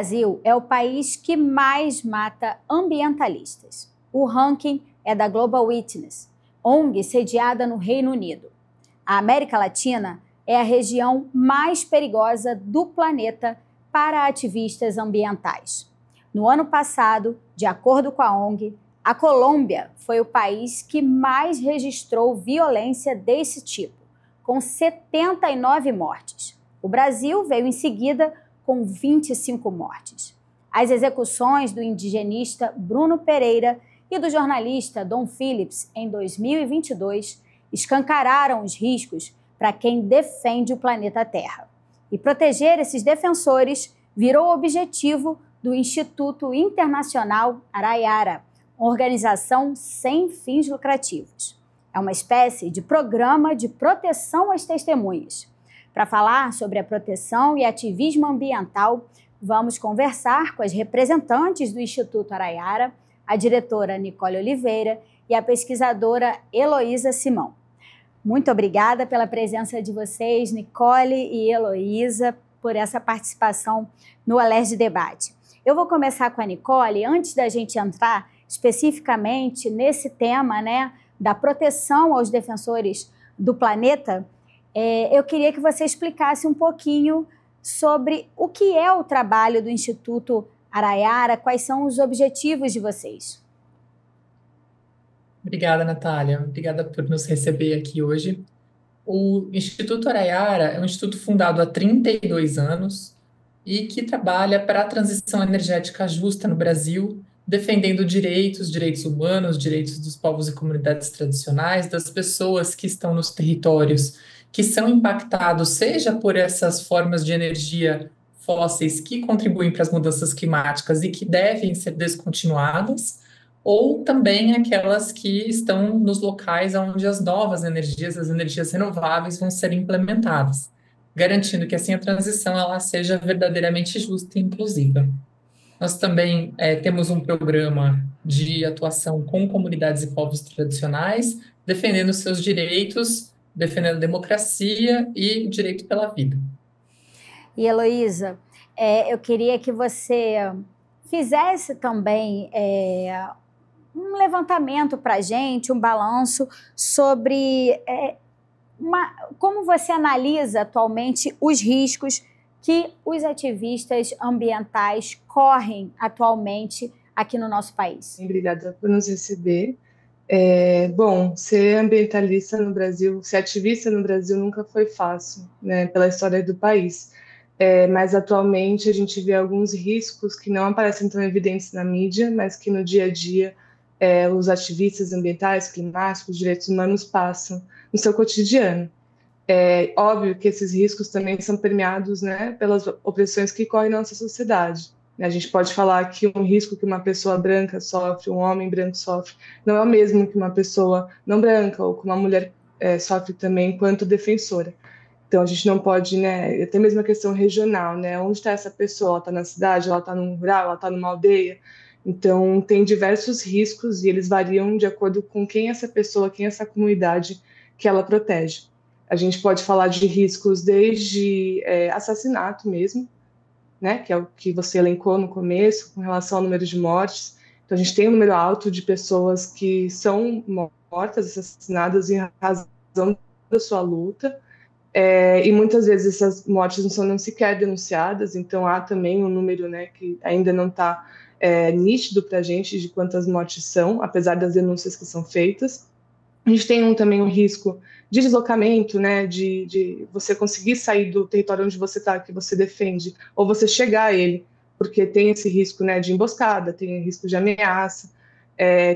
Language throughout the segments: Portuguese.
Brasil é o país que mais mata ambientalistas. O ranking é da Global Witness, ONG sediada no Reino Unido. A América Latina é a região mais perigosa do planeta para ativistas ambientais. No ano passado, de acordo com a ONG, a Colômbia foi o país que mais registrou violência desse tipo, com 79 mortes. O Brasil veio em seguida com 25 mortes. As execuções do indigenista Bruno Pereira e do jornalista Dom Phillips em 2022 escancararam os riscos para quem defende o planeta Terra. E proteger esses defensores virou o objetivo do Instituto Internacional Araiara, uma organização sem fins lucrativos. É uma espécie de programa de proteção às testemunhas. Para falar sobre a proteção e ativismo ambiental, vamos conversar com as representantes do Instituto Araiara, a diretora Nicole Oliveira e a pesquisadora Heloísa Simão. Muito obrigada pela presença de vocês, Nicole e Heloísa, por essa participação no Alerj Debate. Eu vou começar com a Nicole, antes da gente entrar especificamente nesse tema, né, da proteção aos defensores do planeta. Eu queria que você explicasse um pouquinho sobre o que é o trabalho do Instituto Araiara, quais são os objetivos de vocês. Obrigada, Natália. Obrigada por nos receber aqui hoje. O Instituto Araiara é um instituto fundado há 32 anos e que trabalha para a transição energética justa no Brasil, defendendo direitos humanos, direitos dos povos e comunidades tradicionais, das pessoas que estão nos territórios que são impactados, seja por essas formas de energia fósseis que contribuem para as mudanças climáticas e que devem ser descontinuadas, ou também aquelas que estão nos locais onde as novas energias, as energias renováveis, vão ser implementadas, garantindo que assim a transição ela seja verdadeiramente justa e inclusiva. Nós também temos um programa de atuação com comunidades e povos tradicionais, defendendo seus direitos, defendendo a democracia e o direito pela vida. E, Heloísa, eu queria que você fizesse também um levantamento para a gente, um balanço sobre como você analisa atualmente os riscos que os ativistas ambientais correm atualmente aqui no nosso país. Obrigada por nos receber. Bom, ser ambientalista no Brasil, ser ativista no Brasil nunca foi fácil, né, pela história do país. Mas atualmente a gente vê alguns riscos que não aparecem tão evidentes na mídia, mas que no dia a dia os ativistas ambientais, climáticos, direitos humanos passam no seu cotidiano. É óbvio que esses riscos também são permeados, né, pelas opressões que correm na nossa sociedade. A gente pode falar que um risco que uma pessoa branca sofre, um homem branco sofre, não é o mesmo que uma pessoa não branca ou que uma mulher sofre também enquanto defensora. Então, a gente não pode, né, até mesmo a questão regional, né, onde está essa pessoa? Ela está na cidade, ela está num rural, ela está numa aldeia? Então, tem diversos riscos e eles variam de acordo com quem é essa pessoa, quem é essa comunidade que ela protege. A gente pode falar de riscos desde assassinato mesmo, né, que é o que você elencou no começo, com relação ao número de mortes. Então, a gente tem um número alto de pessoas que são mortas, assassinadas em razão da sua luta, e muitas vezes essas mortes não são nem sequer denunciadas, então há também um número, né, que ainda não está nítido para a gente de quantas mortes são, apesar das denúncias que são feitas. A gente tem também um risco de deslocamento, né, de você conseguir sair do território onde você está, que você defende, ou você chegar a ele, porque tem esse risco, né, de emboscada, tem risco de ameaça.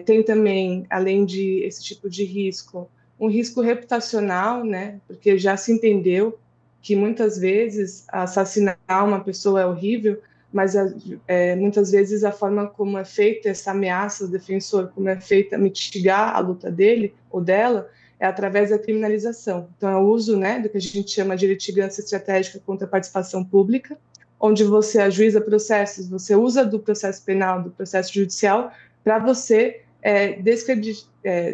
Tem também, além de esse tipo de risco, um risco reputacional, né, porque já se entendeu que muitas vezes assassinar uma pessoa é horrível, mas muitas vezes a forma como é feita essa ameaça ao defensor, como é feita mitigar a luta dele ou dela, é através da criminalização. Então, é o uso, né, do que a gente chama de litigância estratégica contra a participação pública, onde você ajuiza processos, você usa do processo penal, do processo judicial, para você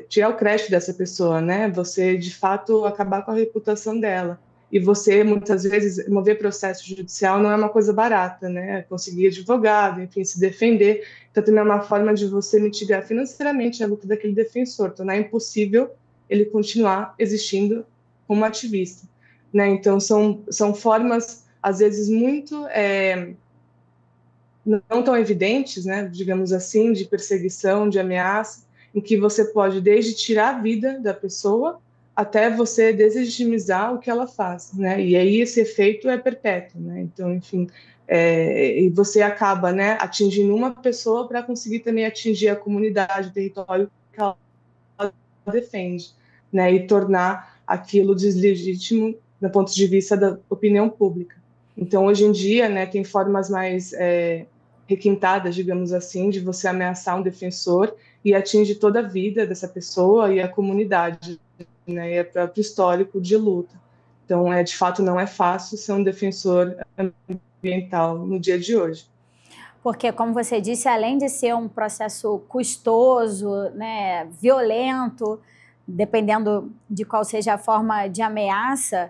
tirar o crédito dessa pessoa, né? Você, de fato, acabar com a reputação dela. E você, muitas vezes, mover processo judicial não é uma coisa barata, né? Conseguir advogado, enfim, se defender. Então, também é uma forma de você mitigar financeiramente a luta daquele defensor, tornar impossível ele continuar existindo como ativista, né? Então, são formas, às vezes, muito não tão evidentes, né? Digamos assim, de perseguição, de ameaça, em que você pode desde tirar a vida da pessoa até você deslegitimizar o que ela faz, né? E aí esse efeito é perpétuo, né? Então, enfim, e você acaba, né, atingindo uma pessoa para conseguir também atingir a comunidade, o território que ela defende, né? E tornar aquilo deslegítimo do ponto de vista da opinião pública. Então, hoje em dia, né, tem formas mais requintadas, digamos assim, de você ameaçar um defensor e atinge toda a vida dessa pessoa e a comunidade, né, e o próprio histórico de luta. Então, de fato, não é fácil ser um defensor ambiental no dia de hoje. Porque, como você disse, além de ser um processo custoso, né, violento, dependendo de qual seja a forma de ameaça,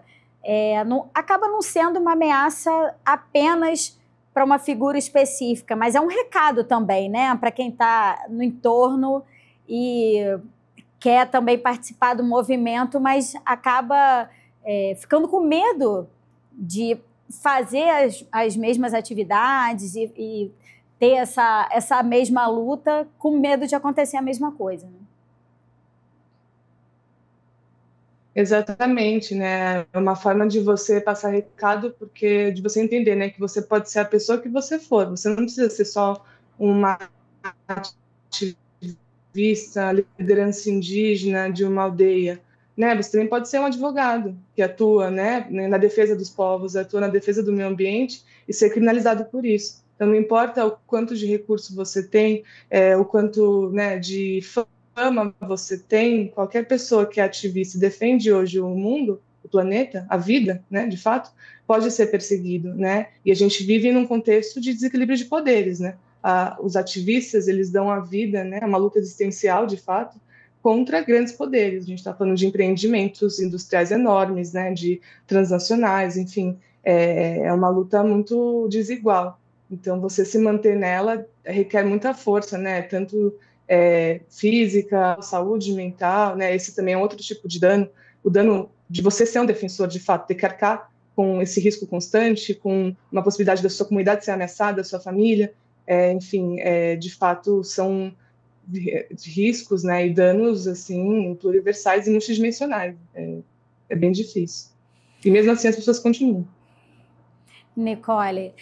acaba não sendo uma ameaça apenas para uma figura específica, mas é um recado também, né, para quem está no entorno e quer também participar do movimento, mas acaba ficando com medo de fazer as mesmas atividades e ter essa mesma luta com medo de acontecer a mesma coisa, né? Exatamente, né? É uma forma de você passar recado, porque de você entender, né, que você pode ser a pessoa que você for. Você não precisa ser só uma ativista, liderança indígena de uma aldeia, né? Você também pode ser um advogado que atua, né, na defesa dos povos, atua na defesa do meio ambiente e ser criminalizado por isso. Então, não importa o quanto de recurso você tem, o quanto, né, de fama você tem, qualquer pessoa que é ativista e defende hoje o mundo, o planeta, a vida, né, de fato, pode ser perseguido, né? E a gente vive num contexto de desequilíbrio de poderes, né? Os ativistas, eles dão a vida, né, uma luta existencial, de fato, contra grandes poderes. A gente está falando de empreendimentos industriais enormes, né, de transnacionais, enfim, é uma luta muito desigual. Então, você se manter nela requer muita força, né, tanto física, saúde mental, né, esse também é outro tipo de dano, o dano de você ser um defensor, de fato, ter que arcar com esse risco constante, com uma possibilidade da sua comunidade ser ameaçada, da sua família, enfim, de fato, são de riscos, né, e danos, assim, pluriversais e multidimensionais. É bem difícil. E mesmo assim as pessoas continuam. Nicole,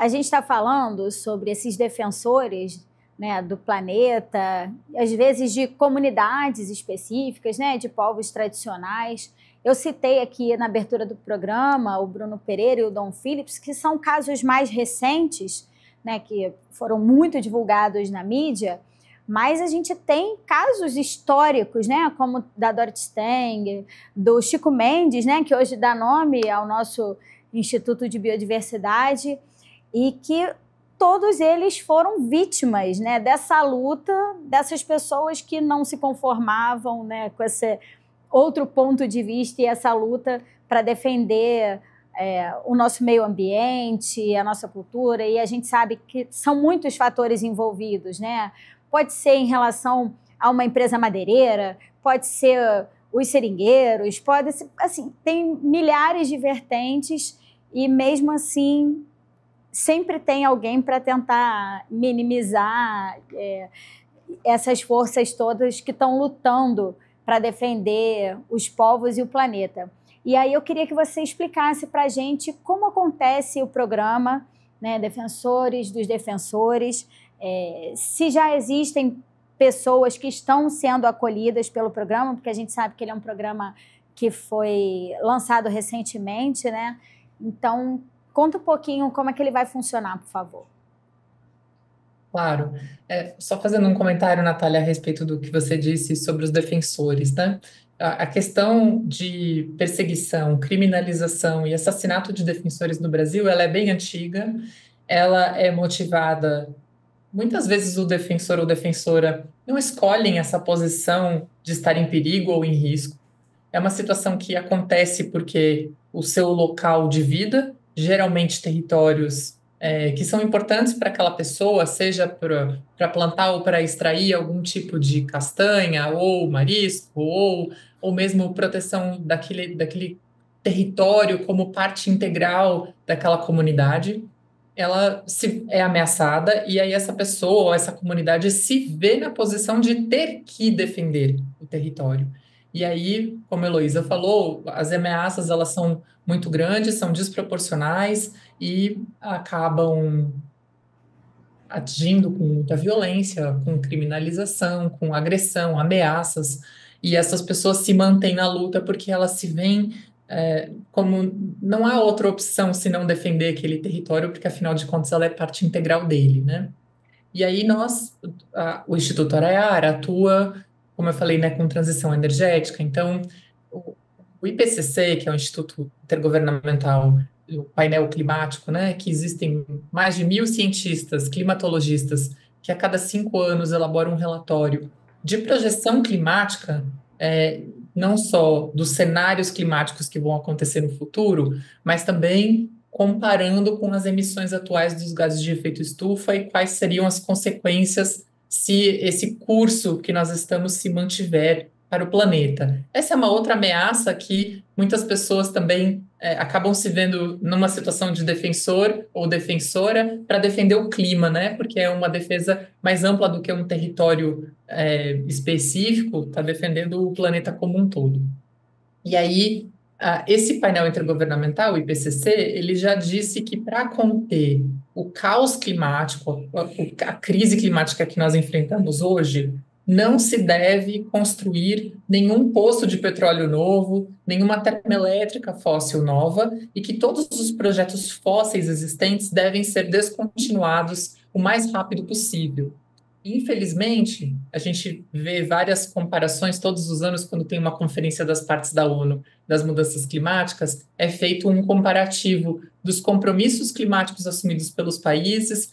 a gente está falando sobre esses defensores, né, do planeta, às vezes de comunidades específicas, né, de povos tradicionais. Eu citei aqui na abertura do programa o Bruno Pereira e o Dom Phillips, que são casos mais recentes, né, que foram muito divulgados na mídia, mas a gente tem casos históricos, né, como da Dorothy Stang, do Chico Mendes, né, que hoje dá nome ao nosso Instituto de Biodiversidade, e que todos eles foram vítimas, né, dessa luta, dessas pessoas que não se conformavam, né, com esse outro ponto de vista e essa luta para defender o nosso meio ambiente, a nossa cultura, e a gente sabe que são muitos fatores envolvidos, né? Pode ser em relação a uma empresa madeireira, pode ser os seringueiros, pode ser, assim, tem milhares de vertentes e mesmo assim sempre tem alguém para tentar minimizar essas forças todas que estão lutando para defender os povos e o planeta. E aí eu queria que você explicasse para a gente como acontece o programa, né, Defensores dos Defensores, se já existem pessoas que estão sendo acolhidas pelo programa, porque a gente sabe que ele é um programa que foi lançado recentemente, né? Então, conta um pouquinho como é que ele vai funcionar, por favor. Claro. Só fazendo um comentário, Natália, a respeito do que você disse sobre os defensores, né? A questão de perseguição, criminalização e assassinato de defensores no Brasil, ela é bem antiga, ela é motivada. Muitas vezes o defensor ou defensora não escolhem essa posição de estar em perigo ou em risco. é uma situação que acontece porque o seu local de vida, geralmente territórios que são importantes para aquela pessoa, seja para plantar ou para extrair algum tipo de castanha, ou marisco, ou mesmo proteção daquele território como parte integral daquela comunidade, ela é ameaçada, e aí essa pessoa ou essa comunidade se vê na posição de ter que defender o território. E aí, como a Heloísa falou, as ameaças elas são muito grandes, são desproporcionais e acabam agindo com muita violência, com criminalização, com agressão, ameaças, e essas pessoas se mantêm na luta porque elas se veem como não há outra opção senão defender aquele território, porque afinal de contas ela é parte integral dele, né? E aí o Instituto Araiara atua, como eu falei, né, com transição energética. Então, o IPCC, que é o Instituto Intergovernamental, o painel climático, né, que existem mais de 1.000 cientistas, climatologistas, que a cada 5 anos elaboram um relatório de projeção climática, não só dos cenários climáticos que vão acontecer no futuro, mas também comparando com as emissões atuais dos gases de efeito estufa e quais seriam as consequências se esse curso que nós estamos se mantiver para o planeta. Essa é uma outra ameaça que muitas pessoas também acabam se vendo numa situação de defensor ou defensora para defender o clima, né? Porque é uma defesa mais ampla do que um território específico, está defendendo o planeta como um todo. E aí, esse painel intergovernamental, o IPCC, ele já disse que para conter o caos climático, a crise climática que nós enfrentamos hoje, não se deve construir nenhum poço de petróleo novo, nenhuma termoelétrica fóssil nova, e que todos os projetos fósseis existentes devem ser descontinuados o mais rápido possível. Infelizmente, a gente vê várias comparações todos os anos quando tem uma conferência das partes da ONU das mudanças climáticas, é feito um comparativo dos compromissos climáticos assumidos pelos países,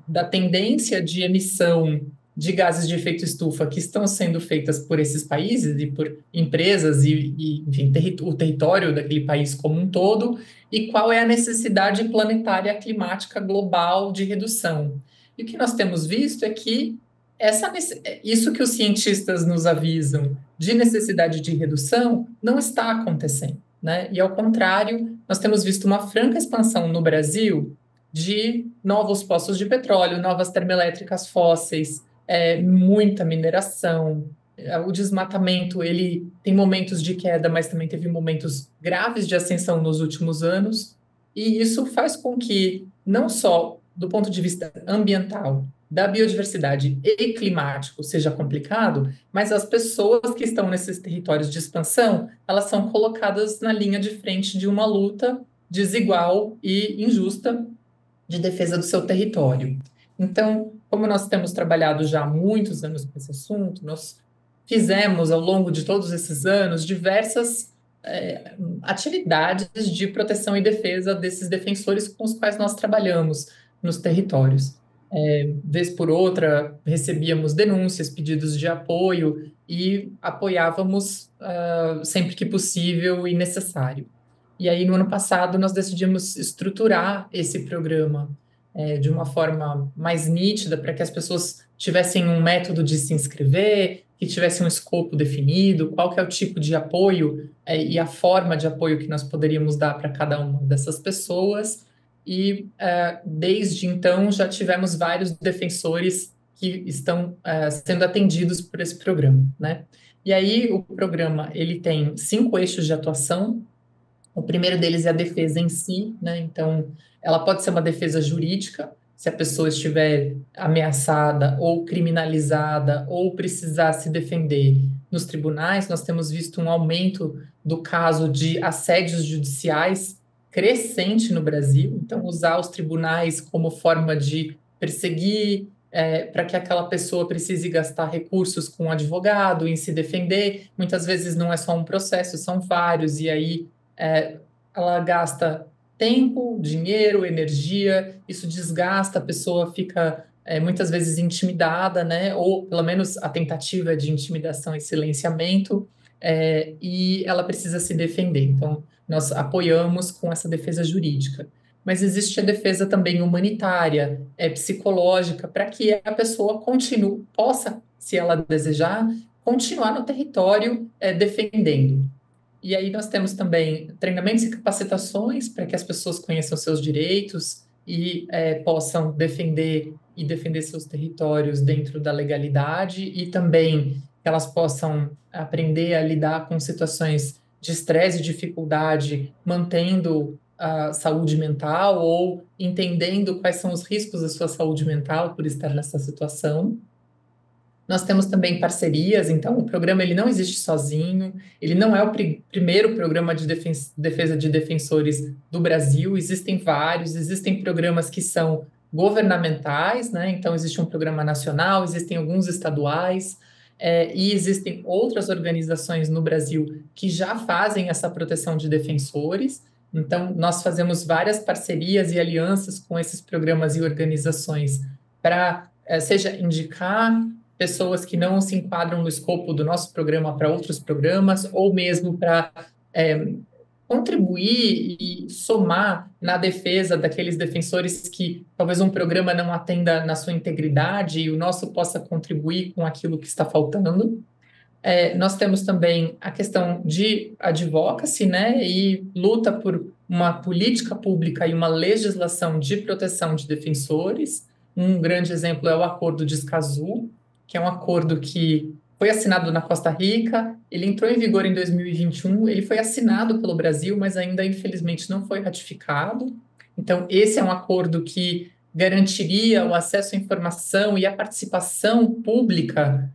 da tendência de emissão de gases de efeito estufa que estão sendo feitas por esses países e por empresas enfim, o território daquele país como um todo, e qual é a necessidade planetária climática global de redução. E o que nós temos visto é que isso que os cientistas nos avisam de necessidade de redução não está acontecendo, né? E, ao contrário, nós temos visto uma franca expansão no Brasil de novos poços de petróleo, novas termoelétricas fósseis, muita mineração. O desmatamento, ele tem momentos de queda, mas também teve momentos graves de ascensão nos últimos anos, e isso faz com que, não só do ponto de vista ambiental, da biodiversidade e climático seja complicado, mas as pessoas que estão nesses territórios de expansão, elas são colocadas na linha de frente de uma luta desigual e injusta de defesa do seu território. Então, como nós temos trabalhado já há muitos anos com esse assunto, nós fizemos, ao longo de todos esses anos, diversas atividades de proteção e defesa desses defensores com os quais nós trabalhamos nos territórios. Vez por outra, recebíamos denúncias, pedidos de apoio e apoiávamos sempre que possível e necessário. E aí, no ano passado, nós decidimos estruturar esse programa de uma forma mais nítida, para que as pessoas tivessem um método de se inscrever, que tivesse um escopo definido, qual que é o tipo de apoio e a forma de apoio que nós poderíamos dar para cada uma dessas pessoas. E desde então já tivemos vários defensores que estão sendo atendidos por esse programa, né? E aí o programa ele tem 5 eixos de atuação. O primeiro deles é a defesa em si, né? Então ela pode ser uma defesa jurídica, se a pessoa estiver ameaçada ou criminalizada ou precisar se defender nos tribunais. Nós temos visto um aumento do caso de assédios judiciais crescente no Brasil, então usar os tribunais como forma de perseguir, para que aquela pessoa precise gastar recursos com um advogado em se defender. Muitas vezes não é só um processo, são vários, e aí ela gasta tempo, dinheiro, energia, isso desgasta, a pessoa fica muitas vezes intimidada, né? Ou pelo menos a tentativa de intimidação e silenciamento. e ela precisa se defender. Então, nós apoiamos com essa defesa jurídica. Mas existe a defesa também humanitária, psicológica, para que a pessoa possa, se ela desejar, continuar no território defendendo. E aí nós temos também treinamentos e capacitações para que as pessoas conheçam seus direitos e possam defender seus territórios dentro da legalidade e também que elas possam aprender a lidar com situações de estresse e dificuldade, mantendo a saúde mental ou entendendo quais são os riscos da sua saúde mental por estar nessa situação. Nós temos também parcerias, então o programa ele não existe sozinho, ele não é o primeiro programa de defesa de defensores do Brasil, existem vários, existem programas que são governamentais, né? Então existe um programa nacional, existem alguns estaduais, e existem outras organizações no Brasil que já fazem essa proteção de defensores. Então, nós fazemos várias parcerias e alianças com esses programas e organizações para, seja indicar pessoas que não se enquadram no escopo do nosso programa para outros programas, ou mesmo para contribuir e somar na defesa daqueles defensores que talvez um programa não atenda na sua integridade e o nosso possa contribuir com aquilo que está faltando. Nós temos também a questão de advocacy, né, e luta por uma política pública e uma legislação de proteção de defensores. Um grande exemplo é o Acordo de Escazú, que é um acordo que foi assinado na Costa Rica, ele entrou em vigor em 2021, ele foi assinado pelo Brasil, mas ainda, infelizmente, não foi ratificado. Então, esse é um acordo que garantiria o acesso à informação e a participação pública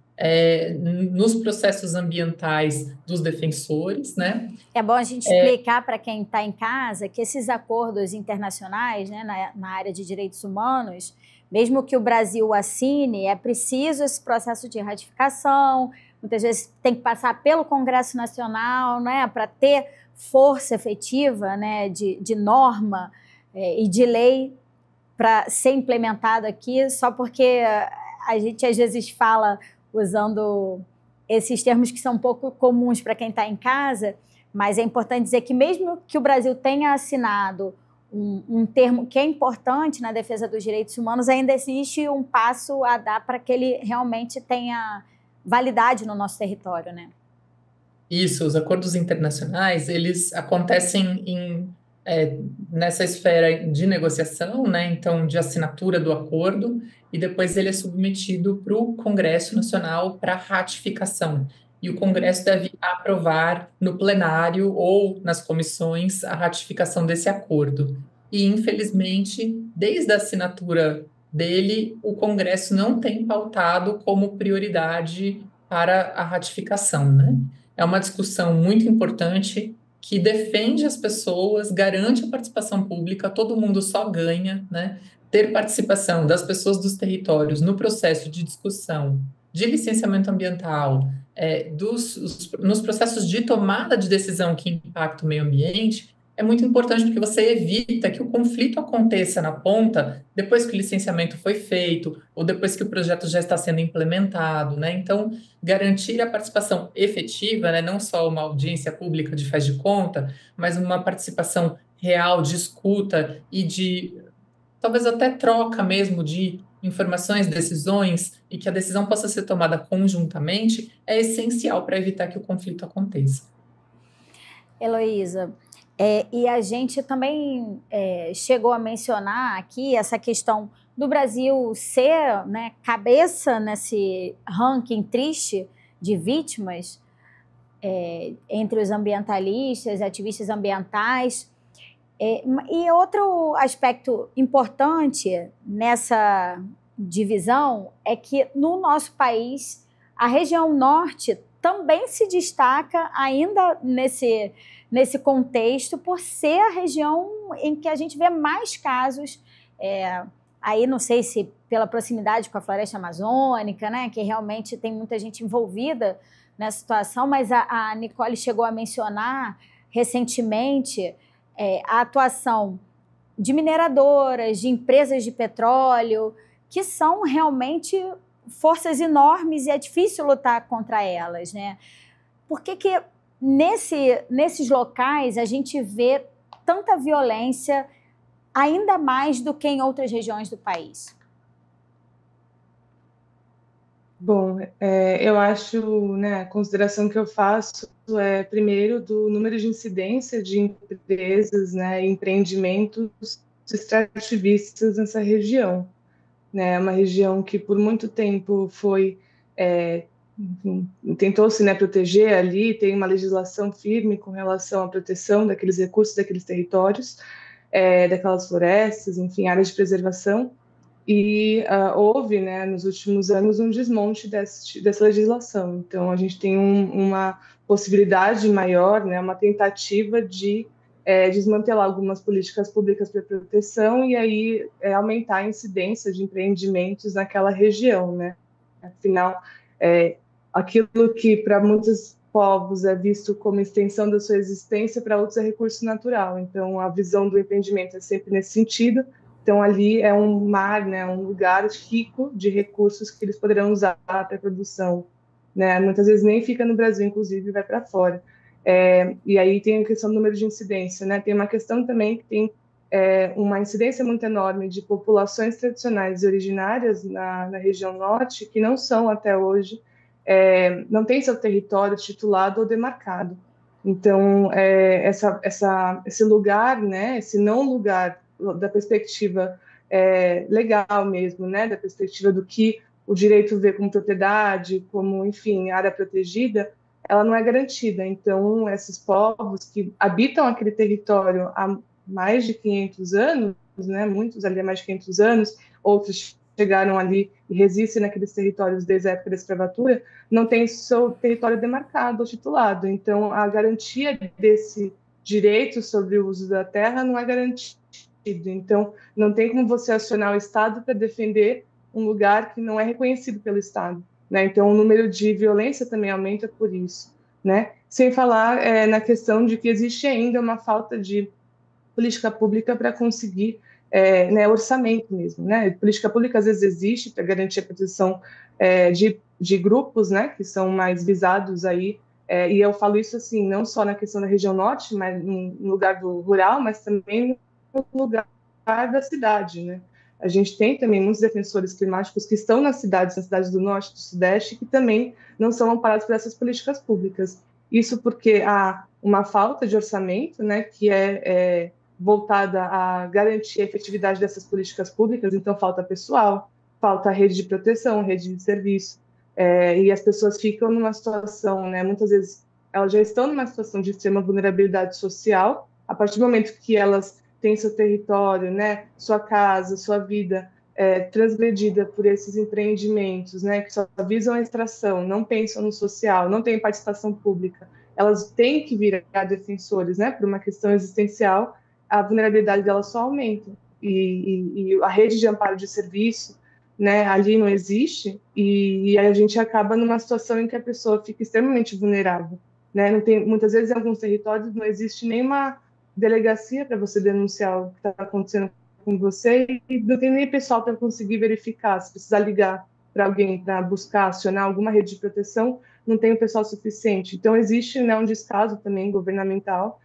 nos processos ambientais dos defensores, né? É bom a gente explicar para quem está em casa que esses acordos internacionais, né, na área de direitos humanos, mesmo que o Brasil assine, é preciso esse processo de ratificação, muitas vezes tem que passar pelo Congresso Nacional, né, para ter força efetiva, né, de norma e de lei para ser implementado aqui, só porque a gente às vezes fala usando esses termos que são um pouco comuns para quem está em casa, mas é importante dizer que mesmo que o Brasil tenha assinado um termo que é importante na defesa dos direitos humanos, ainda existe um passo a dar para que ele realmente tenha validade no nosso território, né? Isso, os acordos internacionais, eles acontecem nessa esfera de negociação, né? Então, de assinatura do acordo, e depois ele é submetido para o Congresso Nacional para ratificação. E o Congresso deve aprovar no plenário ou nas comissões a ratificação desse acordo. E, infelizmente, desde a assinatura dele, o Congresso não tem pautado como prioridade para a ratificação, né? É uma discussão muito importante que defende as pessoas, garante a participação pública, todo mundo só ganha, né? Ter participação das pessoas dos territórios no processo de discussão de licenciamento ambiental, nos processos de tomada de decisão que impactam o meio ambiente, é muito importante porque você evita que o conflito aconteça na ponta depois que o licenciamento foi feito ou depois que o projeto já está sendo implementado, né? Então, garantir a participação efetiva, né? Não só uma audiência pública de faz de conta, mas uma participação real de escuta e de talvez até troca mesmo de informações, decisões, e que a decisão possa ser tomada conjuntamente, é essencial para evitar que o conflito aconteça. Heloísa, e a gente também chegou a mencionar aqui essa questão do Brasil ser, né, cabeça nesse ranking triste de vítimas entre os ambientalistas, ativistas ambientais. E outro aspecto importante nessa divisão é que no nosso país a região norte também se destaca ainda nesse contexto por ser a região em que a gente vê mais casos, aí não sei se pela proximidade com a floresta amazônica, né, que realmente tem muita gente envolvida nessa situação, mas a Nicole chegou a mencionar recentemente a atuação de mineradoras, de empresas de petróleo, que são realmente forças enormes e é difícil lutar contra elas, né? por que nesses locais a gente vê tanta violência ainda mais do que em outras regiões do país? Bom, eu acho, né, a consideração que eu faço é, primeiro, do número de incidência de empresas, né, empreendimentos extrativistas nessa região, né? É uma região que por muito tempo foi, enfim, tentou-se, né, proteger ali, tem uma legislação firme com relação à proteção daqueles recursos, daqueles territórios, daquelas florestas, enfim, áreas de preservação. E houve, né, nos últimos anos, um desmonte dessa legislação. Então, a gente tem uma possibilidade maior, né, uma tentativa de desmantelar algumas políticas públicas para proteção e aí aumentar a incidência de empreendimentos naquela região, né? Afinal, aquilo que para muitos povos é visto como extensão da sua existência, para outros é recurso natural. Então, a visão do empreendimento é sempre nesse sentido. Então, ali é um mar, né, um lugar rico de recursos que eles poderão usar para a produção, né? Muitas vezes nem fica no Brasil, inclusive, vai para fora. E aí tem a questão do número de incidência, né? Tem uma questão também que tem uma incidência muito enorme de populações tradicionais e originárias na região norte que não são, até hoje, não têm seu território titulado ou demarcado. Então, esse lugar, né, esse não lugar da perspectiva legal mesmo, né, da perspectiva do que o direito vê como propriedade, como, enfim, área protegida, ela não é garantida. Então, esses povos que habitam aquele território há mais de 500 anos, né, muitos ali há mais de 500 anos, outros chegaram ali e resistem naqueles territórios desde a época da escravatura, não tem seu território demarcado ou titulado. Então, a garantia desse direito sobre o uso da terra não é garantida. Então, não tem como você acionar o Estado para defender um lugar que não é reconhecido pelo Estado, né? Então, o número de violência também aumenta por isso, né? Sem falar na questão de que existe ainda uma falta de política pública para conseguir né, orçamento mesmo, né? Política pública às vezes existe para garantir a proteção de grupos, né, que são mais visados aí, e eu falo isso assim, não só na questão da região norte, mas no lugar do rural, mas também no lugar da cidade, né? A gente tem também muitos defensores climáticos que estão nas cidades do norte e do sudeste, que também não são amparados por essas políticas públicas. Isso porque há uma falta de orçamento, né, que voltada a garantir a efetividade dessas políticas públicas, então falta pessoal, falta rede de proteção, rede de serviço, e as pessoas ficam numa situação, né, muitas vezes elas já estão numa situação de extrema vulnerabilidade social, a partir do momento que elas têm seu território, né, sua casa, sua vida transgredida por esses empreendimentos, né, que só visam a extração, não pensam no social, não têm participação pública, elas têm que virar defensores, né, por uma questão existencial, a vulnerabilidade delas só aumenta. E a rede de amparo de serviço, né, ali não existe, e a gente acaba numa situação em que a pessoa fica extremamente vulnerável, né? Não tem, muitas vezes, em alguns territórios, não existe nenhuma delegacia para você denunciar o que está acontecendo com você, e não tem nem pessoal para conseguir verificar, se precisar ligar para alguém para buscar, acionar alguma rede de proteção, não tem o pessoal suficiente. Então, existe, né, um descaso também governamental,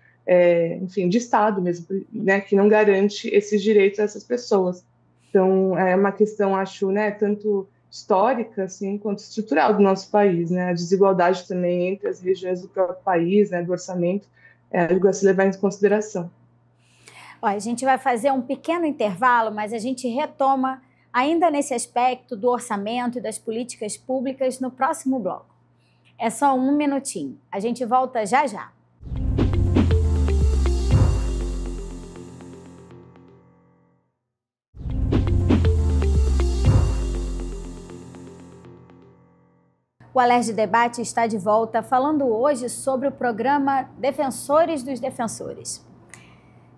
enfim, de Estado mesmo, né, que não garante esses direitos a essas pessoas. Então, é uma questão, acho, né, tanto histórica, assim, quanto estrutural do nosso país, né, a desigualdade também entre as regiões do próprio país, né, do orçamento, algo a se levar em consideração. Ó, a gente vai fazer um pequeno intervalo, mas a gente retoma ainda nesse aspecto do orçamento e das políticas públicas no próximo bloco. É só um minutinho. A gente volta já já. O Alerj Debate está de volta, falando hoje sobre o programa Defensores dos Defensores.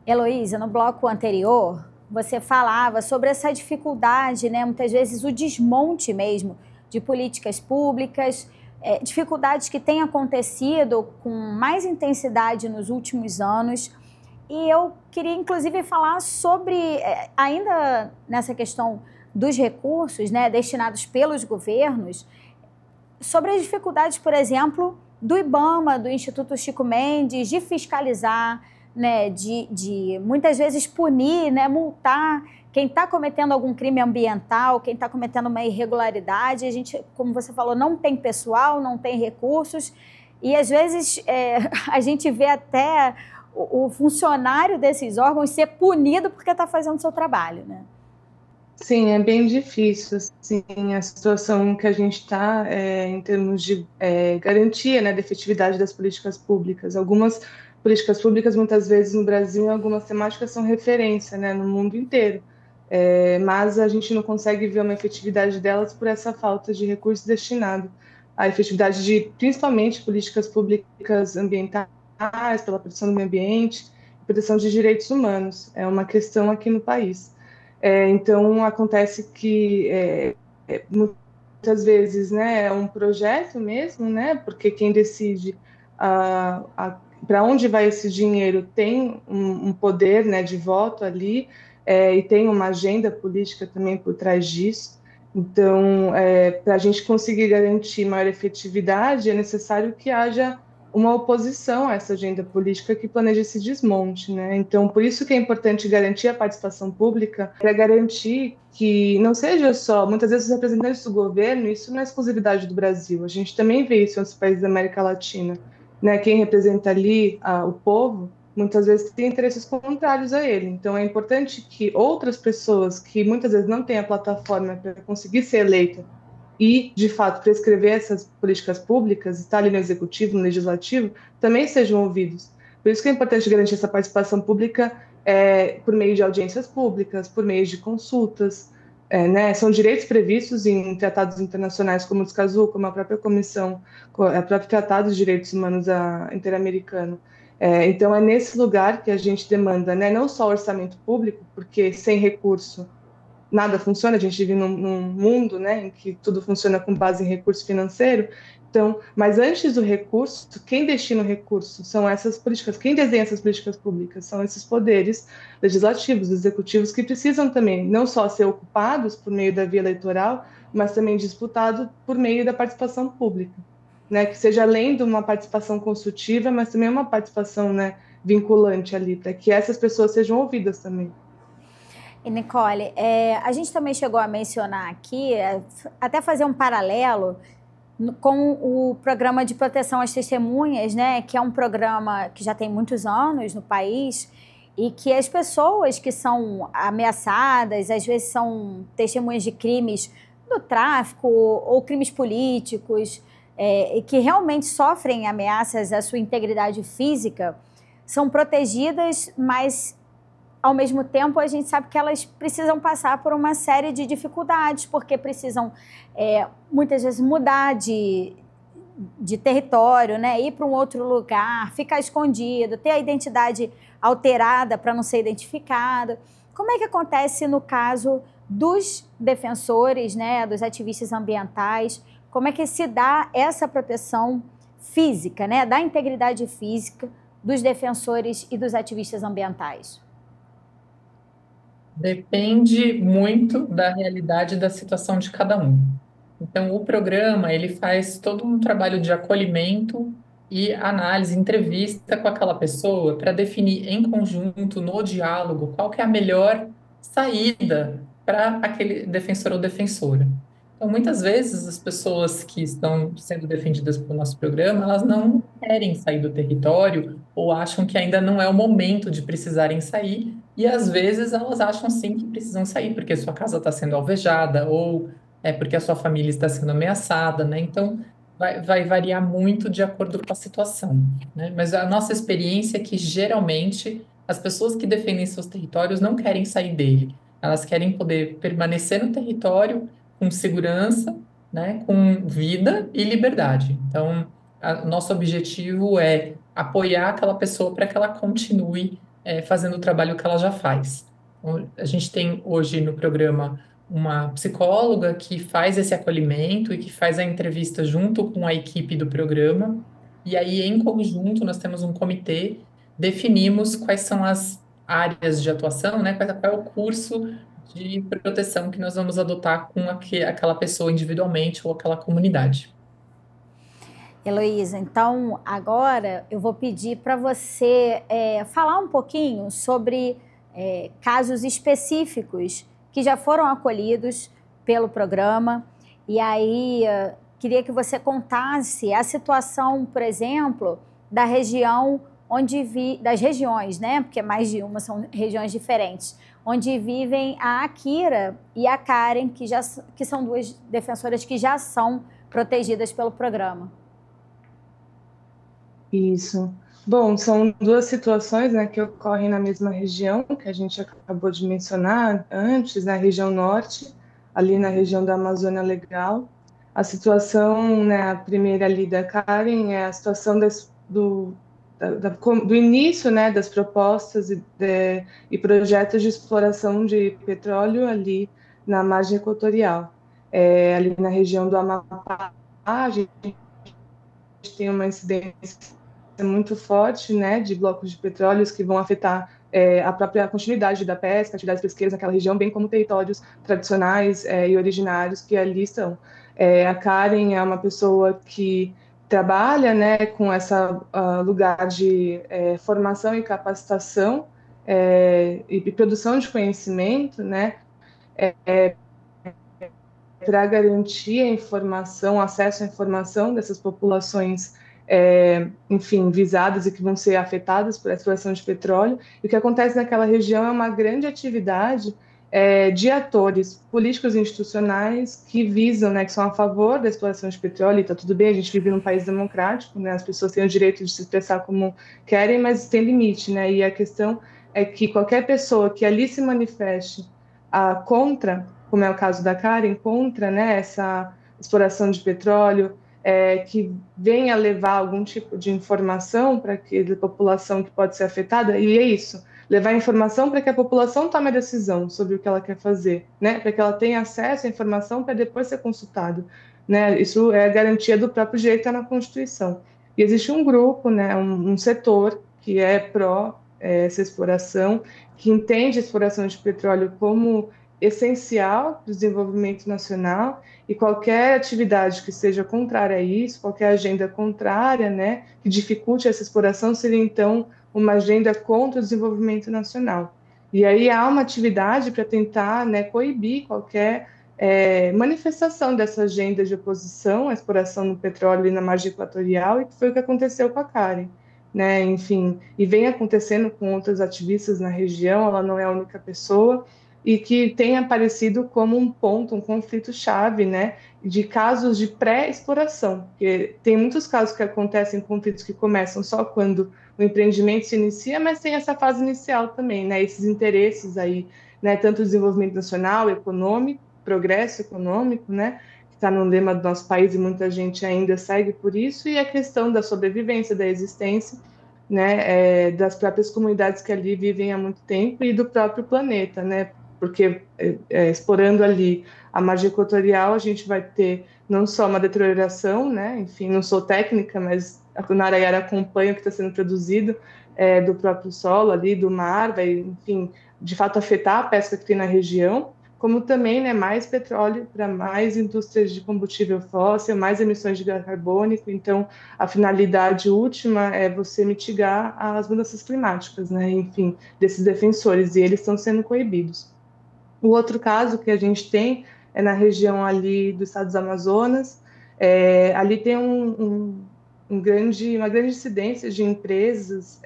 Heloísa, no bloco anterior, você falava sobre essa dificuldade, né, muitas vezes o desmonte mesmo de políticas públicas, dificuldades que têm acontecido com mais intensidade nos últimos anos. E eu queria, inclusive, falar sobre, ainda nessa questão dos recursos, né, destinados pelos governos, sobre as dificuldades, por exemplo, do IBAMA, do Instituto Chico Mendes, de fiscalizar, né, de muitas vezes punir, né, multar quem está cometendo algum crime ambiental, quem está cometendo uma irregularidade. A gente, como você falou, não tem pessoal, não tem recursos, e às vezes a gente vê até o funcionário desses órgãos ser punido porque está fazendo o seu trabalho, né? Sim, é bem difícil, assim, a situação que a gente está em termos de garantia, né, da efetividade das políticas públicas. Algumas políticas públicas, muitas vezes no Brasil, em algumas temáticas são referência, né, no mundo inteiro. Mas a gente não consegue ver uma efetividade delas por essa falta de recurso destinado à efetividade de, principalmente, políticas públicas ambientais, pela proteção do meio ambiente, proteção de direitos humanos. É uma questão aqui no país. Então, acontece que muitas vezes, né, é um projeto mesmo, né, porque quem decide para onde vai esse dinheiro tem um poder, né, de voto ali, e tem uma agenda política também por trás disso. Então, para a gente conseguir garantir maior efetividade, é necessário que haja uma oposição a essa agenda política que planeja esse desmonte, né? Então, por isso que é importante garantir a participação pública, para garantir que não seja só, muitas vezes, os representantes do governo, isso não é exclusividade do Brasil, a gente também vê isso em outros países da América Latina, né? Quem representa ali o povo, muitas vezes tem interesses contrários a ele. Então, é importante que outras pessoas que muitas vezes não têm a plataforma para conseguir ser eleita e, de fato, prescrever essas políticas públicas, estar ali no executivo, no legislativo, também sejam ouvidos. Por isso que é importante garantir essa participação pública por meio de audiências públicas, por meio de consultas, né? São direitos previstos em tratados internacionais como o Descasu, como a própria Comissão, o próprio Tratado de Direitos Humanos Interamericano. Então, é nesse lugar que a gente demanda, né, não só orçamento público, porque sem recurso nada funciona, a gente vive num mundo, né, em que tudo funciona com base em recurso financeiro. Então, mas antes do recurso, quem destina o recurso são essas políticas, quem desenha essas políticas públicas são esses poderes legislativos, executivos, que precisam também não só ser ocupados por meio da via eleitoral, mas também disputados por meio da participação pública, né, que seja além de uma participação consultiva, mas também uma participação, né, vinculante ali, para que essas pessoas sejam ouvidas também. E Nicole, a gente também chegou a mencionar aqui, até fazer um paralelo com o programa de proteção às testemunhas, né, que é um programa que já tem muitos anos no país e que as pessoas que são ameaçadas, às vezes são testemunhas de crimes do tráfico ou crimes políticos, e que realmente sofrem ameaças à sua integridade física, são protegidas, mas ao mesmo tempo, a gente sabe que elas precisam passar por uma série de dificuldades, porque precisam, muitas vezes, mudar de território, né? Ir para um outro lugar, ficar escondido, ter a identidade alterada para não ser identificado. Como é que acontece no caso dos defensores, né? Dos ativistas ambientais? Como é que se dá essa proteção física, né? Da integridade física dos defensores e dos ativistas ambientais? Depende muito da realidade da situação de cada um. Então, o programa, ele faz todo um trabalho de acolhimento e análise, entrevista com aquela pessoa para definir em conjunto, no diálogo, qual que é a melhor saída para aquele defensor ou defensora. Então, muitas vezes, as pessoas que estão sendo defendidas pelo nosso programa, elas não querem sair do território ou acham que ainda não é o momento de precisarem sair, e às vezes elas acham sim que precisam sair, porque sua casa está sendo alvejada ou porque a sua família está sendo ameaçada, né? Então, vai variar muito de acordo com a situação, né? Mas a nossa experiência é que, geralmente, as pessoas que defendem seus territórios não querem sair dele. Elas querem poder permanecer no território com segurança, né? Com vida e liberdade. Então, nosso objetivo é apoiar aquela pessoa para que ela continue fazendo o trabalho que ela já faz. Então, a gente tem hoje no programa uma psicóloga que faz esse acolhimento e que faz a entrevista junto com a equipe do programa. E aí, em conjunto, nós temos um comitê, definimos quais são as áreas de atuação, né? Qual é o curso de proteção que nós vamos adotar com aquela pessoa individualmente ou aquela comunidade. Heloísa, então agora eu vou pedir para você falar um pouquinho sobre casos específicos que já foram acolhidos pelo programa. E aí queria que você contasse a situação, por exemplo, da região das regiões, né? Porque mais de uma, são regiões diferentes, onde vivem a Akira e a Karen, que são duas defensoras que já são protegidas pelo programa. Isso. Bom, são duas situações, né, que ocorrem na mesma região, que a gente acabou de mencionar antes, na região norte, ali na região da Amazônia Legal. A situação, né, a primeira ali da Karen é a situação do início, né, das propostas e projetos de exploração de petróleo ali na margem equatorial. Ali na região do Amapá, a gente tem uma incidência muito forte, né, de blocos de petróleos que vão afetar a própria continuidade da pesca, atividades pesqueiras naquela região, bem como territórios tradicionais e originários que ali estão. A Karen é uma pessoa que trabalha, né, com essa lugar de formação e capacitação e produção de conhecimento, né, para garantir a informação, acesso à informação dessas populações, enfim, visadas e que vão ser afetadas por exploração de petróleo. E o que acontece naquela região é uma grande atividade de atores políticos e institucionais que visam, né, que são a favor da exploração de petróleo. E está tudo bem, a gente vive num país democrático, né, as pessoas têm o direito de se expressar como querem, mas tem limite, né? E a questão é que qualquer pessoa que ali se manifeste contra, como é o caso da Karen, contra, né, essa exploração de petróleo, que venha levar algum tipo de informação para aquela população que pode ser afetada, e é isso, levar informação para que a população tome a decisão sobre o que ela quer fazer, né, para que ela tenha acesso à informação para depois ser consultado, né, isso é a garantia do próprio direito na Constituição. E existe um grupo, né, um setor que é pró essa exploração, que entende a exploração de petróleo como essencial para o desenvolvimento nacional, e qualquer atividade que seja contrária a isso, qualquer agenda contrária, né, que dificulte essa exploração, seria então uma agenda contra o desenvolvimento nacional. E aí há uma atividade para tentar, né, coibir qualquer manifestação dessa agenda de oposição à exploração do petróleo e na margem equatorial, e que foi o que aconteceu com a Karen, né, enfim, e vem acontecendo com outras ativistas na região, ela não é a única pessoa, e que tem aparecido como um ponto, um conflito-chave, né, de casos de pré-exploração, porque tem muitos casos que acontecem, conflitos que começam só quando o empreendimento se inicia, mas tem essa fase inicial também, né, esses interesses aí, né, tanto o desenvolvimento nacional, econômico, progresso econômico, né, que está no lema do nosso país e muita gente ainda segue por isso, e a questão da sobrevivência, da existência, né, das próprias comunidades que ali vivem há muito tempo e do próprio planeta, né, porque explorando ali a margem equatorial, a gente vai ter não só uma deterioração, né? Enfim, não sou técnica, mas a Nayara acompanha o que está sendo produzido do próprio solo ali, do mar, vai, enfim, de fato afetar a pesca que tem na região, como também, né, mais petróleo para mais indústrias de combustível fóssil, mais emissões de gás carbônico. Então, a finalidade última é você mitigar as mudanças climáticas, né? Enfim, desses defensores, e eles estão sendo coibidos. O outro caso que a gente tem é na região ali do estado do Amazonas. Ali tem uma grande incidência de empresas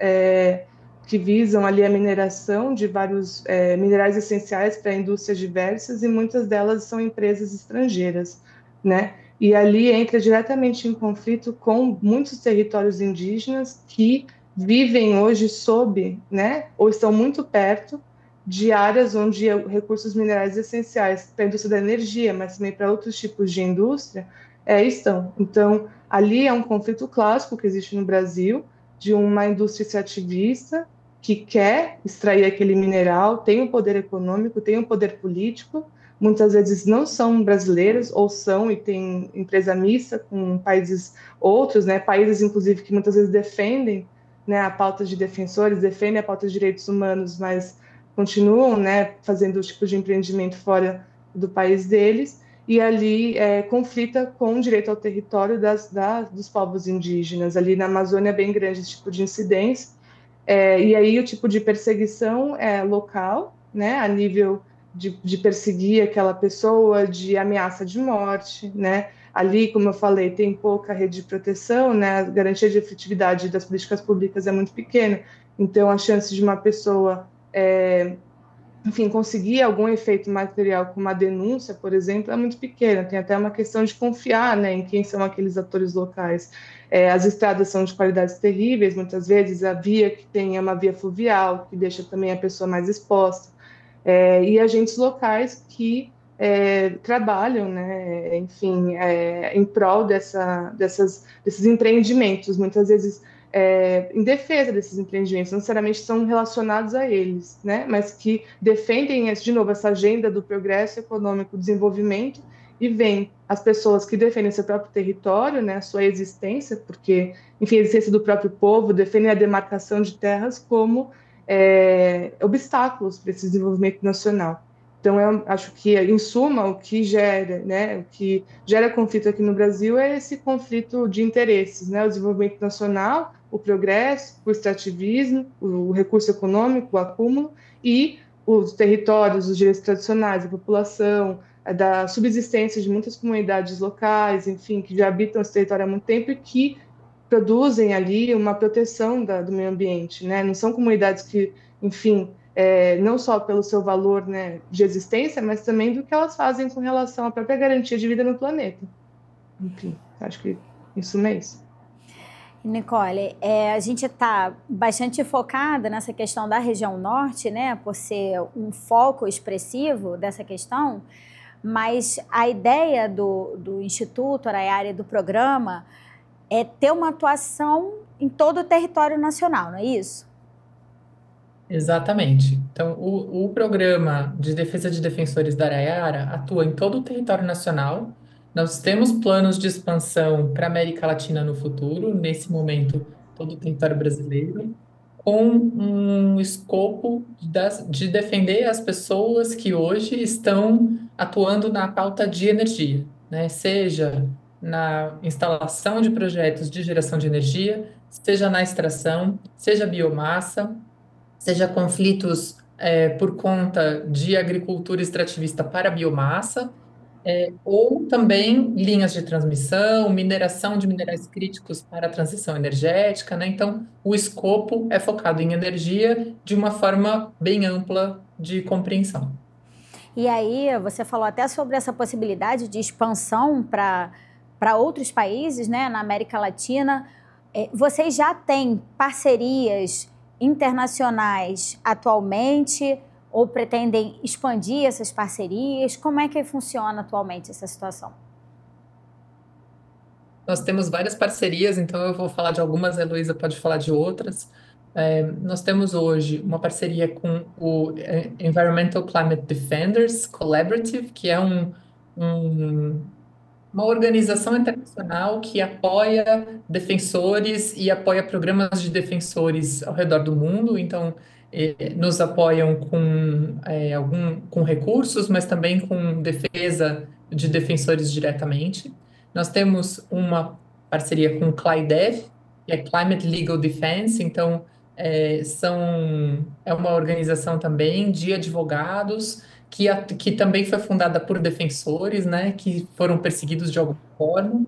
que visam ali a mineração de vários minerais essenciais para indústrias diversas, e muitas delas são empresas estrangeiras, né? E ali entra diretamente em conflito com muitos territórios indígenas que vivem hoje sob, né, ou estão muito perto de áreas onde recursos minerais essenciais para a indústria da energia, mas também para outros tipos de indústria, estão. Então, ali é um conflito clássico que existe no Brasil, de uma indústria extrativista que quer extrair aquele mineral, tem o poder econômico, tem o poder político, muitas vezes não são brasileiros, ou são, e tem empresa mista com países outros, né, países, inclusive, que muitas vezes defendem, né, a pauta de defensores, defendem a pauta de direitos humanos, mas continuam, né, fazendo o tipo de empreendimento fora do país deles, e ali conflita com o direito ao território dos povos indígenas. Ali na Amazônia é bem grande esse tipo de incidência, e aí o tipo de perseguição é local, né, a nível de perseguir aquela pessoa, de ameaça de morte, né? Ali, como eu falei, tem pouca rede de proteção, né? A garantia de efetividade das políticas públicas é muito pequena, então a chance de uma pessoa, enfim, conseguir algum efeito material com uma denúncia, por exemplo, é muito pequena. Tem até uma questão de confiar, né, em quem são aqueles atores locais. As estradas são de qualidades terríveis, muitas vezes a via que tem é uma via fluvial, que deixa também a pessoa mais exposta. E agentes locais que trabalham, né, enfim, em prol desses empreendimentos, muitas vezes em defesa desses empreendimentos, não necessariamente são relacionados a eles, né, mas que defendem, de novo, essa agenda do progresso econômico, desenvolvimento, e vêm as pessoas que defendem seu próprio território, né, sua existência, porque, enfim, a existência do próprio povo, defendem a demarcação de terras como obstáculos para esse desenvolvimento nacional. Então, eu acho que, em suma, o que gera, né, o que gera conflito aqui no Brasil é esse conflito de interesses, né, o desenvolvimento nacional, o progresso, o extrativismo, o recurso econômico, o acúmulo, e os territórios, os direitos tradicionais, a população, da subsistência de muitas comunidades locais, enfim, que já habitam esse território há muito tempo e que produzem ali uma proteção do meio ambiente, né? Não são comunidades que, enfim, não só pelo seu valor, né, de existência, mas também do que elas fazem com relação à própria garantia de vida no planeta. Enfim, acho que isso é isso. Nicole, a gente está bastante focada nessa questão da região norte, né, por ser um foco expressivo dessa questão, mas a ideia do Instituto Araiara e do programa é ter uma atuação em todo o território nacional, não é isso? Exatamente. Então, o Programa de Defesa de Defensores da Araiara atua em todo o território nacional. Nós temos planos de expansão para a América Latina no futuro, nesse momento, todo o território brasileiro, com um escopo de defender as pessoas que hoje estão atuando na pauta de energia, né? Seja na instalação de projetos de geração de energia, seja na extração, seja biomassa, seja conflitos por conta de agricultura extrativista para biomassa, ou também linhas de transmissão, mineração de minerais críticos para a transição energética, né? Então, o escopo é focado em energia de uma forma bem ampla de compreensão. E aí, você falou até sobre essa possibilidade de expansão para outros países, né, na América Latina. Vocês já têm parcerias internacionais atualmente ou pretendem expandir essas parcerias? Como é que funciona atualmente essa situação? Nós temos várias parcerias, então eu vou falar de algumas, a Heloísa pode falar de outras. Nós temos hoje uma parceria com o Environmental Climate Defenders Collaborative, que é uma organização internacional que apoia defensores e apoia programas de defensores ao redor do mundo. Então, nos apoiam com recursos, mas também com defesa de defensores diretamente. Nós temos uma parceria com o CLIDEF, que é Climate Legal Defense. Então, é uma organização também de advogados que também foi fundada por defensores, né, que foram perseguidos de alguma forma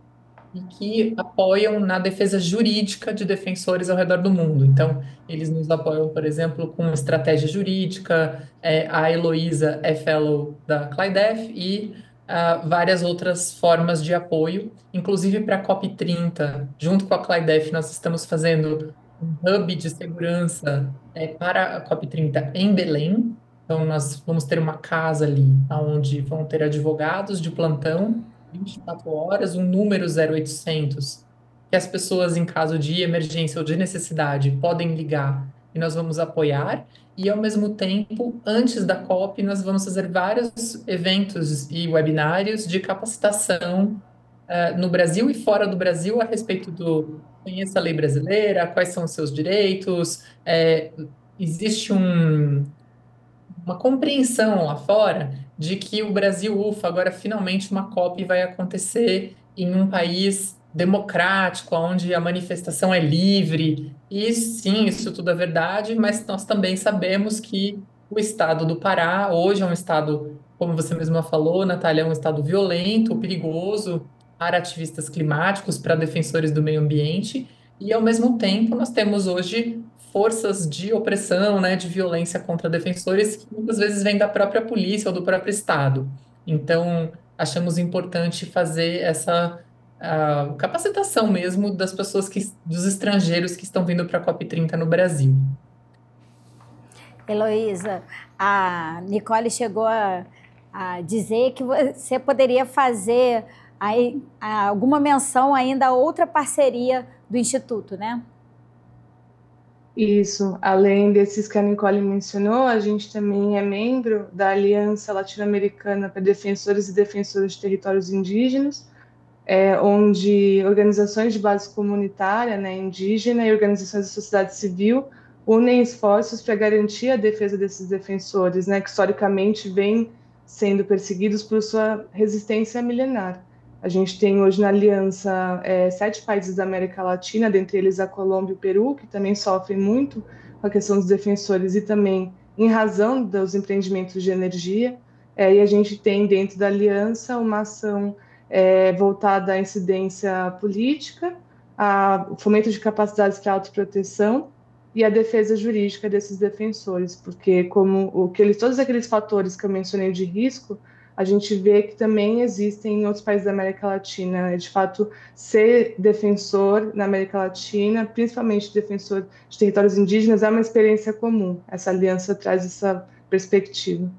e que apoiam na defesa jurídica de defensores ao redor do mundo. Então, eles nos apoiam, por exemplo, com estratégia jurídica, a Heloísa é fellow da CLIDEF e várias outras formas de apoio, inclusive para a COP30, junto com a CLIDEF, nós estamos fazendo um hub de segurança para a COP30 em Belém. Então, nós vamos ter uma casa ali, onde vão ter advogados de plantão, 24 horas, um número 0800, que as pessoas, em caso de emergência ou de necessidade, podem ligar e nós vamos apoiar. E, ao mesmo tempo, antes da COP, nós vamos fazer vários eventos e webinários de capacitação no Brasil e fora do Brasil a respeito do conheça a lei brasileira, quais são os seus direitos. Existe uma compreensão lá fora de que o Brasil, ufa, agora finalmente uma COP vai acontecer em um país democrático, onde a manifestação é livre. E sim, isso tudo é verdade, mas nós também sabemos que o estado do Pará hoje é um estado, como você mesma falou, Natália, é um estado violento, perigoso para ativistas climáticos, para defensores do meio ambiente, e ao mesmo tempo nós temos hoje forças de opressão, né, de violência contra defensores que muitas vezes vêm da própria polícia ou do próprio estado. Então, achamos importante fazer essa capacitação mesmo das pessoas dos estrangeiros que estão vindo para a COP30 no Brasil. Heloísa, a Nicole chegou a dizer que você poderia fazer alguma menção ainda a outra parceria do Instituto, né? Isso, além desses que a Nicole mencionou, a gente também é membro da Aliança Latino-Americana para Defensores e Defensoras de Territórios Indígenas, onde organizações de base comunitária, né, indígena e organizações da sociedade civil unem esforços para garantir a defesa desses defensores, né, que historicamente vêm sendo perseguidos por sua resistência milenar. A gente tem hoje na aliança 7 países da América Latina, dentre eles a Colômbia e o Peru, que também sofrem muito com a questão dos defensores e também em razão dos empreendimentos de energia. E a gente tem dentro da aliança uma ação voltada à incidência política, ao fomento de capacidades para autoproteção e a defesa jurídica desses defensores, porque todos aqueles fatores que eu mencionei de risco, a gente vê que também existem em outros países da América Latina. De fato, ser defensor na América Latina, principalmente defensor de territórios indígenas, é uma experiência comum. Essa aliança traz essa perspectiva.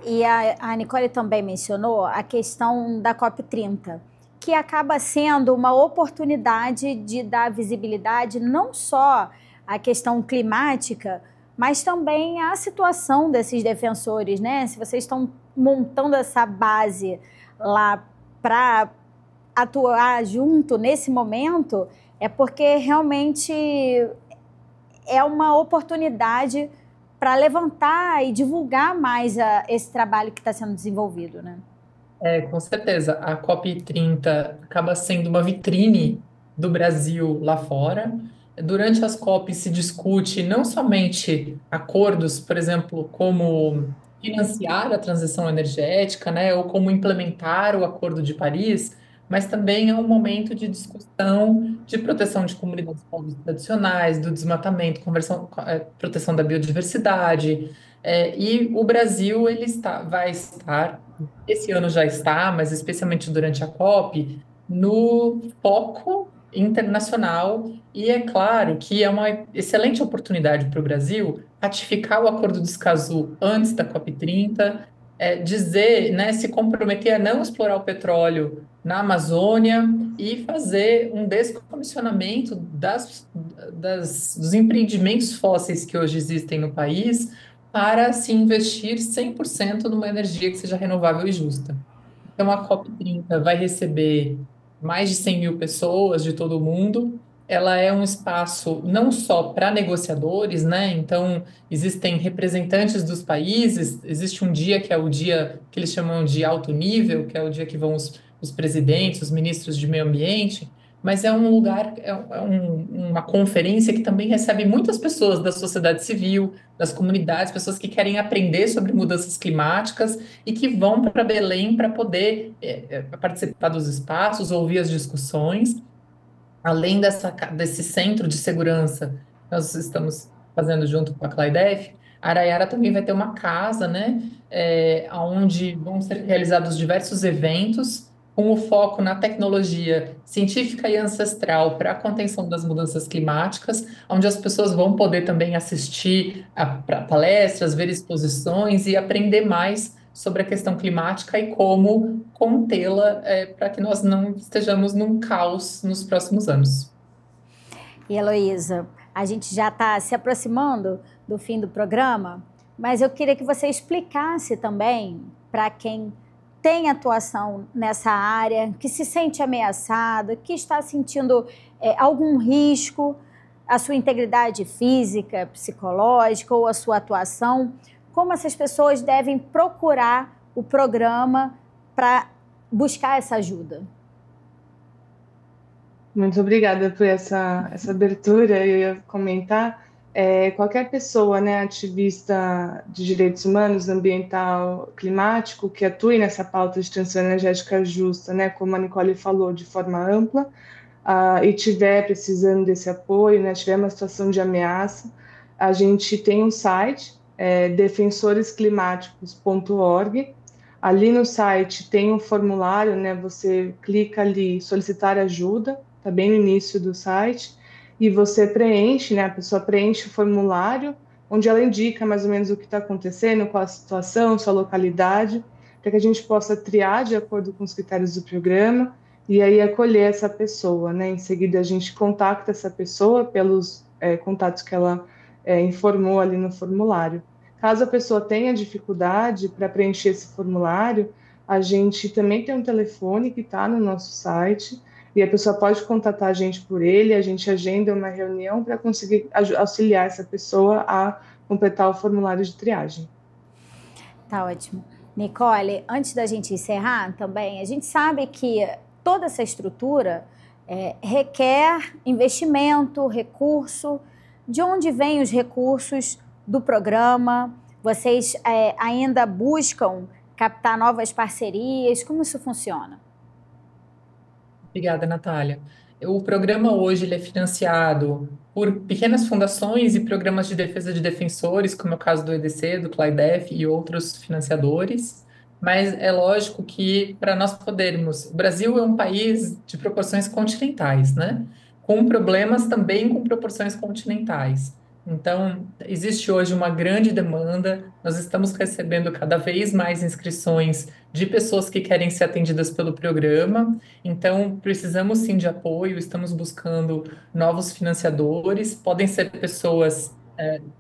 E a Nicole também mencionou a questão da COP30, que acaba sendo uma oportunidade de dar visibilidade não só à questão climática, mas também à situação desses defensores, né? Se vocês estão montando essa base lá para atuar junto nesse momento, é porque realmente é uma oportunidade para levantar e divulgar mais esse trabalho que está sendo desenvolvido, né? Com certeza. A COP30 acaba sendo uma vitrine do Brasil lá fora. Durante as COPs se discute não somente acordos, por exemplo, como financiar a transição energética, né, ou como implementar o Acordo de Paris, mas também é um momento de discussão de proteção de comunidades povos tradicionais, do desmatamento, proteção da biodiversidade. E o Brasil vai estar, esse ano já está, mas especialmente durante a COP, no foco internacional, e é claro que é uma excelente oportunidade para o Brasil ratificar o Acordo de Escazú antes da COP30, dizer, né, se comprometer a não explorar o petróleo na Amazônia e fazer um descomissionamento dos empreendimentos fósseis que hoje existem no país para se investir 100% numa energia que seja renovável e justa. Então, a COP30 vai receber mais de 100 mil pessoas de todo o mundo. Ela é um espaço não só para negociadores, né? Então, existem representantes dos países. Existe um dia que é o dia que eles chamam de alto nível, que é o dia que vão os presidentes, os ministros de meio ambiente. Mas é um lugar, uma conferência que também recebe muitas pessoas da sociedade civil, das comunidades, pessoas que querem aprender sobre mudanças climáticas e que vão para Belém para poder participar dos espaços, ouvir as discussões. Além desse centro de segurança que nós estamos fazendo junto com a Claidef, a Araiara também vai ter uma casa, né, onde vão ser realizados diversos eventos com o foco na tecnologia científica e ancestral para a contenção das mudanças climáticas, onde as pessoas vão poder também assistir a palestras, ver exposições e aprender mais sobre a questão climática e como contê-la para que nós não estejamos num caos nos próximos anos. E Heloísa, a gente já está se aproximando do fim do programa, mas eu queria que você explicasse também para quem tem atuação nessa área, que se sente ameaçado, que está sentindo algum risco à sua integridade física, psicológica ou à sua atuação, como essas pessoas devem procurar o programa para buscar essa ajuda? Muito obrigada por essa abertura. Eu ia comentar, qualquer pessoa, né, ativista de direitos humanos, ambiental, climático, que atue nessa pauta de transição energética justa, né, como a Nicole falou, de forma ampla, e tiver precisando desse apoio, né, tiver uma situação de ameaça, a gente tem um site, defensoresclimáticos.org. Ali no site tem um formulário, né, você clica ali, solicitar ajuda, está bem no início do site, e você preenche, né, a pessoa preenche o formulário, onde ela indica mais ou menos o que está acontecendo, qual a situação, sua localidade, para que a gente possa triar de acordo com os critérios do programa e aí acolher essa pessoa, né? Em seguida a gente contacta essa pessoa pelos contatos que ela informou ali no formulário. Caso a pessoa tenha dificuldade para preencher esse formulário, a gente também tem um telefone que está no nosso site e a pessoa pode contatar a gente por ele, a gente agenda uma reunião para conseguir auxiliar essa pessoa a completar o formulário de triagem. Tá ótimo. Nicole, antes da gente encerrar também, a gente sabe que toda essa estrutura requer investimento, recurso. De onde vêm os recursos do programa? Vocês ainda buscam captar novas parcerias? Como isso funciona? Obrigada, Natália. O programa hoje ele é financiado por pequenas fundações e programas de defesa de defensores, como é o caso do EDC, do CLAIDEF e outros financiadores. Mas é lógico que para nós podermos, o Brasil é um país de proporções continentais, né? Com problemas também com proporções continentais. Então, existe hoje uma grande demanda, nós estamos recebendo cada vez mais inscrições de pessoas que querem ser atendidas pelo programa. Então, precisamos sim de apoio, estamos buscando novos financiadores, podem ser pessoas,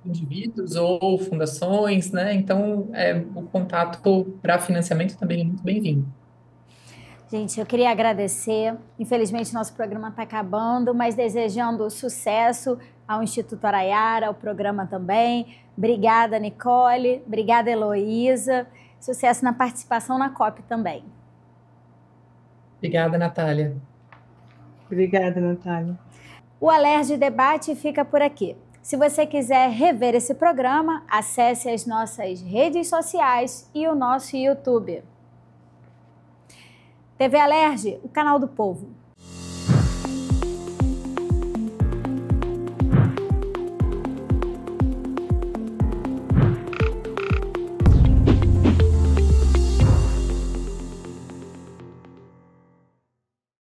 indivíduos ou fundações, né? Então, o contato para financiamento também é muito bem-vindo. Gente, eu queria agradecer. Infelizmente, nosso programa está acabando, mas desejando sucesso ao Instituto Araiara, ao programa também. Obrigada, Nicole. Obrigada, Heloísa. Sucesso na participação na COP também. Obrigada, Natália. Obrigada, Natália. O Alerj Debate fica por aqui. Se você quiser rever esse programa, acesse as nossas redes sociais e o nosso YouTube. TV Alerj, o canal do povo.